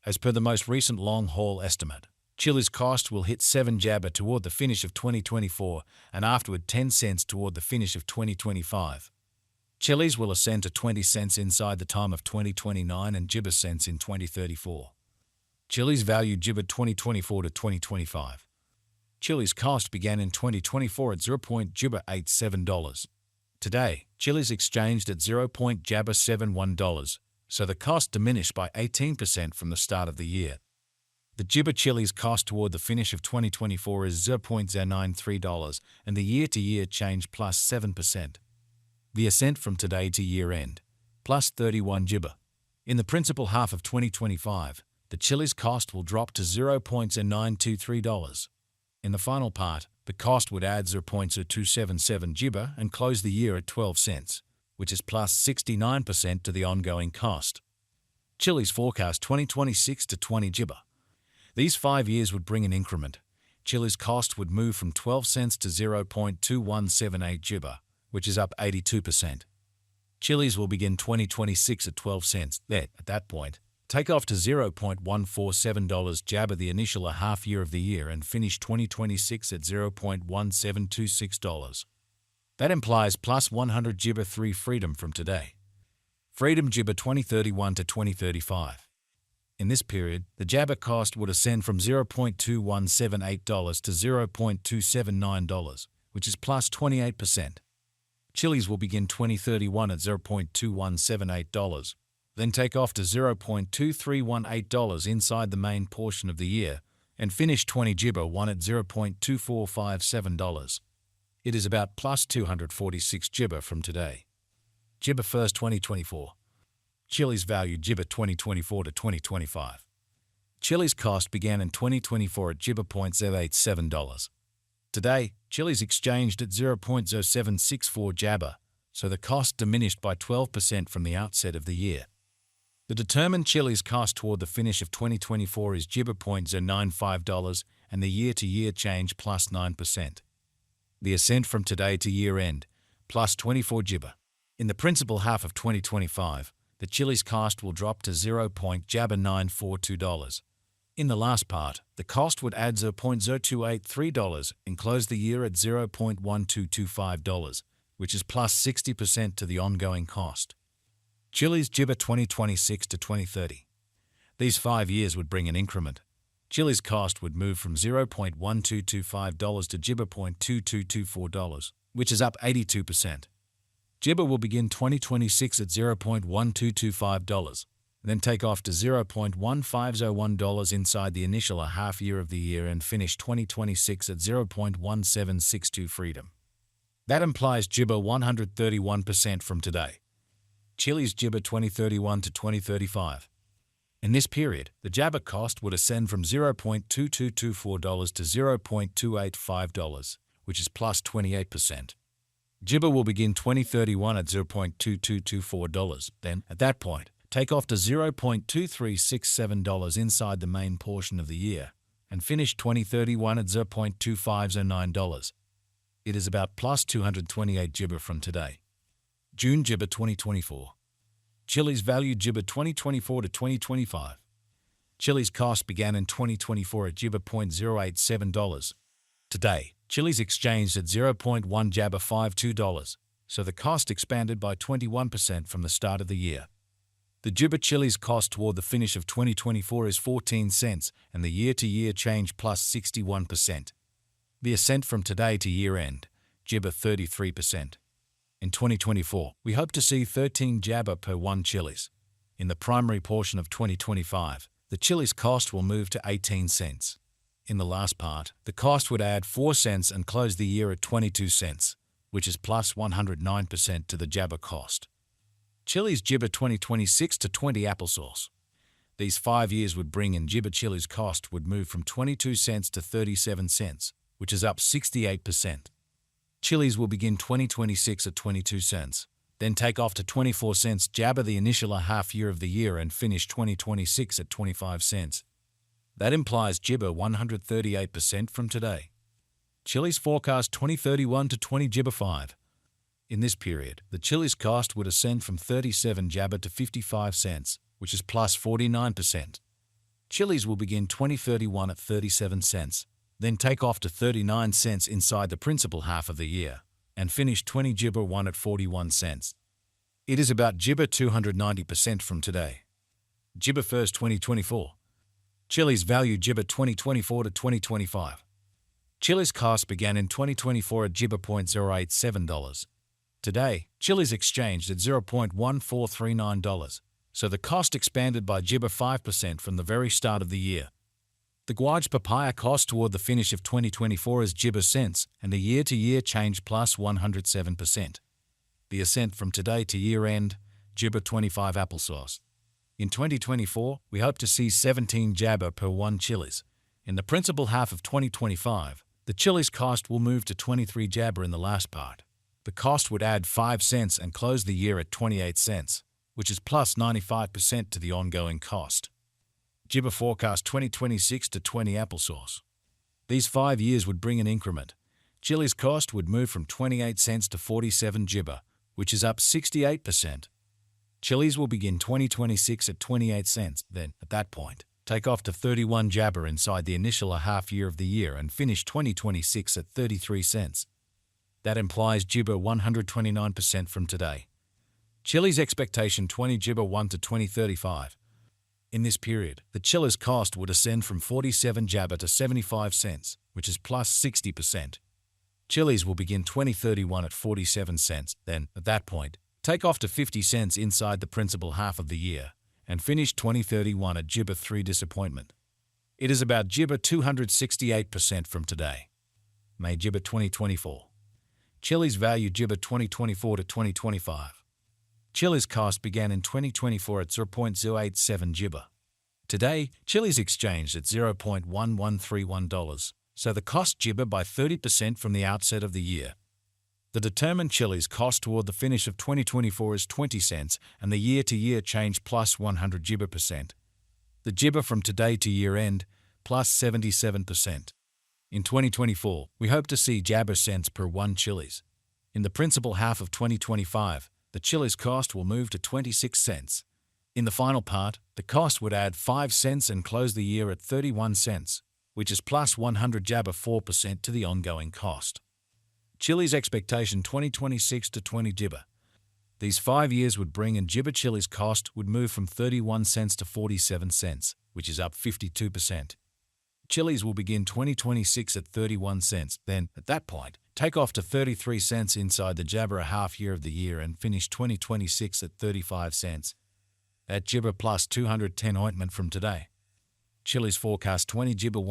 As per the most recent long-haul estimate, Chilliz cost will hit 7 jabber toward the finish of 2024 and afterward 10 cents toward the finish of 2025. Chilliz will ascend to 20 cents inside the time of 2029 and jibber cents in 2034. Chilliz value jibber 2024 to 2025. Chilliz cost began in 2024 at $0.87. Today, Chilliz exchanged at $0.71, so the cost diminished by 18% from the start of the year. The jibber Chilliz cost toward the finish of 2024 is $0.093 and the year-to-year change plus 7%. The ascent from today to year-end, plus 31 jibber. In the principal half of 2025, the Chilliz cost will drop to $0.923. In the final part, the cost would add 0.0277 jibber and close the year at 12 cents, which is plus 69% to the ongoing cost. Chilliz forecast 2026 to 20 jibber. These 5 years would bring an increment. Chilliz cost would move from 12 cents to 0.2178 jibber, which is up 82%. Chilliz will begin 2026 at 12 cents. Then, at that point, take off to $0.147 jabber the initial half year of the year and finish 2026 at $0.1726. That implies plus 100 jibber 3 freedom from today. Freedom jibber 2031 to 2035. In this period, the jabber cost would ascend from $0.2178 to $0.279, which is plus 28%. Chilliz will begin 2031 at $0.2178, then take off to $0.2318 inside the main portion of the year, and finish 20 jibber 1 at $0.2457. It is about plus 246 jibber from today. Jibber first 2024. Chilliz value jibber 2024 to 2025. Chilliz cost began in 2024 at jibber $0.087. Today, Chilliz exchanged at 0.0764 jabber, so the cost diminished by 12% from the outset of the year. The determined Chilliz cost toward the finish of 2024 is jibber $0.095 and the year-to-year change plus 9%. The ascent from today to year-end, plus 24 jibber. In the principal half of 2025, the Chilliz cost will drop to $0.942. In the last part, the cost would add $0.0283 and close the year at $0.1225, which is plus 60% to the ongoing cost. Chilliz jibber 2026 to 2030. These 5 years would bring an increment. Chilliz cost would move from $0.1225 to jibber $0.2224, which is up 82%. Jibber will begin 2026 at $0.1225, then take off to $0.1501 inside the initial half year of the year and finish 2026 at $0.1762 freedom. That implies jibber 131% from today. Chilliz jibber 2031 to 2035. In this period, the jabber cost would ascend from $0.2224 to $0.285, which is plus 28%. Jibber will begin 2031 at $0.2224, then, at that point, take off to $0.2367 inside the main portion of the year, and finish 2031 at $0.2509. It is about plus 228 jibber from today. June jibber 2024. Chilliz value jibber 2024 to 2025. Chilliz cost began in 2024 at jibber $0.087. Today, Chilliz exchanged at 0.1 jabber $52, so the cost expanded by 21% from the start of the year. The jibber Chilliz cost toward the finish of 2024 is 14 cents and the year-to-year change plus 61%. The ascent from today to year-end, jibber 33%. In 2024, we hope to see 13 jabber per 1 Chilliz. In the primary portion of 2025, the Chilliz cost will move to 18 cents. In the last part, the cost would add 4 cents and close the year at 22 cents, which is plus 109% to the jabber cost. Chilliz jibber 2026 to 20 applesauce. These 5 years would bring in jibber Chilliz cost would move from 22 cents to 37 cents, which is up 68%. Chilliz will begin 2026 at 22 cents, then take off to 24 cents jabber the initial half year of the year and finish 2026 at 25 cents. That implies jibber 138% from today. Chilliz forecast 2031 to 20 jibber 5. In this period, the Chilliz cost would ascend from 37 jabber to 55 cents, which is plus 49%. Chilliz will begin 2031 at 37 cents, then take off to 39 cents inside the principal half of the year, and finish 2021 at 41 cents. It is about 290% from today. 1st 2024. Chilliz value 2024 to 2025. Chilliz cost began in 2024 at $0.087. Today, Chilliz exchanged at $0.1439, so the cost expanded by 5% from the very start of the year. The guaj papaya cost toward the finish of 2024 is cents, and the year-to-year change plus 107%. The ascent from today to year-end, 25 applesauce. In 2024, we hope to see 17 jabber per 1 Chilliz. In the principal half of 2025, the Chilliz cost will move to 23 jabber in the last part. The cost would add 5 cents and close the year at 28 cents, which is plus 95% to the ongoing cost. Jibber forecast 2026 to 20 applesauce. These 5 years would bring an increment. Chilliz cost would move from 28 cents to 47 jibber, which is up 68%. Chilliz will begin 2026 at 28 cents, then, at that point, take off to 31 jabber inside the initial half year of the year and finish 2026 at 33 cents. That implies jibber 129% from today. Chilliz expectation 20 jibber 1 to 2035. In this period, the Chilliz cost would ascend from 47 jabber to 75 cents, which is plus 60%. Chilliz will begin 2031 at 47 cents, then, at that point, take off to 50 cents inside the principal half of the year, and finish 2031 at jibber 3 disappointment. It is about jibber 268% from today. May jibber 2024. Chilliz value jibber 2024 to 2025. Chilliz cost began in 2024 at 0.087 jibber. Today, Chilliz exchanged at $0.1131, so the cost jibber by 30% from the outset of the year. The determined Chilliz cost toward the finish of 2024 is 20 cents, and the year-to-year change plus 100 jibber%. The jibber from today to year-end, plus 77%. In 2024, we hope to see jabber cents per 1 Chilliz. In the principal half of 2025, the Chilliz cost will move to 26 cents. In the final part, the cost would add 5 cents and close the year at 31 cents, which is plus 100 jabber 4% to the ongoing cost. Chilliz expectation 2026 to 20 jibber. These 5 years would bring in jibber Chilliz cost would move from 31 cents to 47 cents, which is up 52%. Chilliz will begin 2026 at 31 cents, then, at that point, take off to 33 cents inside the jabber a half year of the year and finish 2026 at 35 cents. At jibber plus 210 ointment from today. Chilliz forecast 20 jibber 1